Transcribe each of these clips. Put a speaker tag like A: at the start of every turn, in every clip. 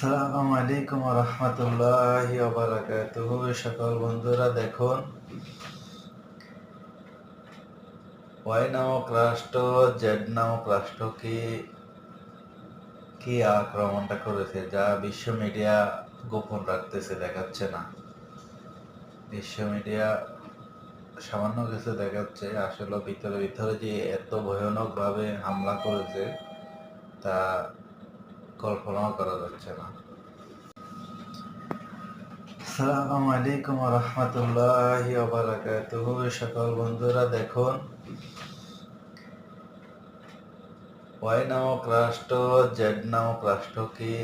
A: আসসালামু আলাইকুম রহমতুল্লাহি ওয়া বারাকাতুহু। সকল বন্ধুরা দেখুন, ওয়াই নামক রাষ্ট্র জেড নামক রাষ্ট্রকে কি আক্রমণটা করেছে, যা বিশ্ব মিডিয়া গোপন রাখতেছে, দেখাচ্ছে না। বিশ্ব মিডিয়া সামান্য কিছু দেখাচ্ছে, আসলে ভিতরে ভিতরে যে এত ভয়ানক ভাবে হামলা করেছে তা কল্পনাও করা যাচ্ছে না। আসসালামু আলাইকুম রহমতুল্লাহি ওয়া বারাকাতুহু। সকল বন্ধুরা দেখুন, ওয়াই নামক রাষ্ট্র জেড নামক রাষ্ট্রকে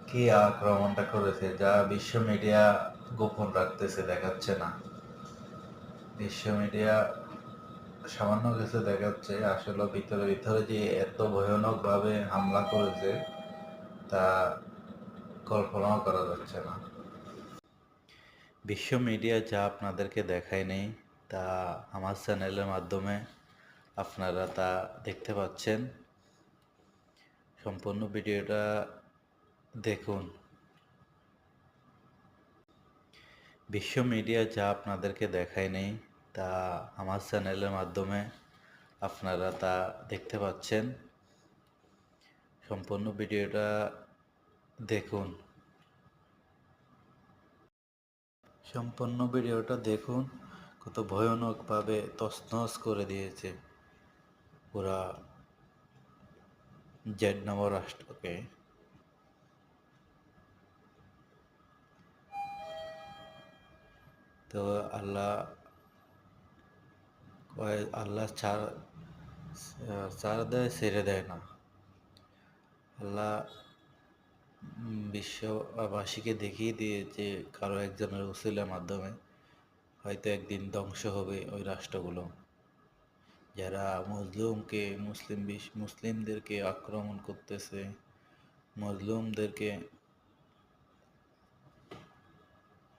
A: কি আক্রমণটা করেছে, যা বিশ্ব মিডিয়া গোপন রাখতেছে, দেখাচ্ছে না। বিশ্ব মিডিয়া সামান্য কিছু দেখাচ্ছে, আসলে ভিতরে ভিতরে যে এত ভয়ানক ভাবে হামলা করেছে তা কল্পনাও করা যাচ্ছে না। বিশ্ব মিডিয়া যা আপনাদেরকে দেখায় নেই তা আমার চ্যানেলের মাধ্যমে আপনারা তা দেখতে পাচ্ছেন। সম্পূর্ণ ভিডিওটা দেখুন। বিশ্ব মিডিয়া যা আপনাদেরকে দেখায় নেই তা আমার চ্যানেলের মাধ্যমে আপনারা তা দেখতে পাচ্ছেন। সম্পূর্ণ ভিডিওটা দেখুন। সম্পূর্ণ ভিডিওটা দেখুন, কত ভয়ানকভাবে তছনছ করে দিয়েছে পুরা জেড নামক রাষ্ট্রকে। তো আল্লাহ আল্লাহ ছাড় দেয়, ছেড়ে দেয় না। আল্লাহ বিশ্ববাসীকে দেখিয়ে দিয়েছে কারো একজনের উসিলার মাধ্যমে হয়তো একদিন ধ্বংস হবে ওই রাষ্ট্রগুলো, যারা মুসলিমদেরকে আক্রমণ করতেছে, মজলুমদেরকে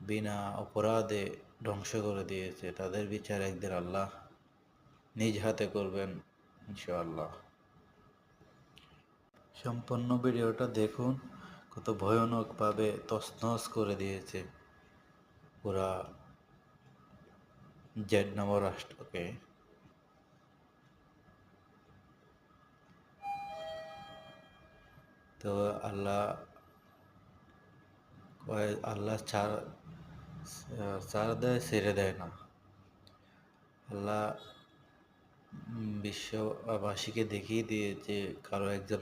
A: বিনা অপরাধে ধ্বংস করে দিয়েছে। তাদের বিচার একদিন আল্লাহ নিজ হাতে করবেন ইনশাআল্লাহ। সম্পূর্ণ ভিডিওটা দেখুন, কত ভয়ানকভাবে তছনছ করে দিয়েছে পুরা জেড নামক রাষ্ট্রকে। তো আল্লাহ ছাড় দেয়, ছেড়ে দেয় না। আল্লাহ বিশ্ববাসীকে দেখিয়ে দিয়েছে কারো একজন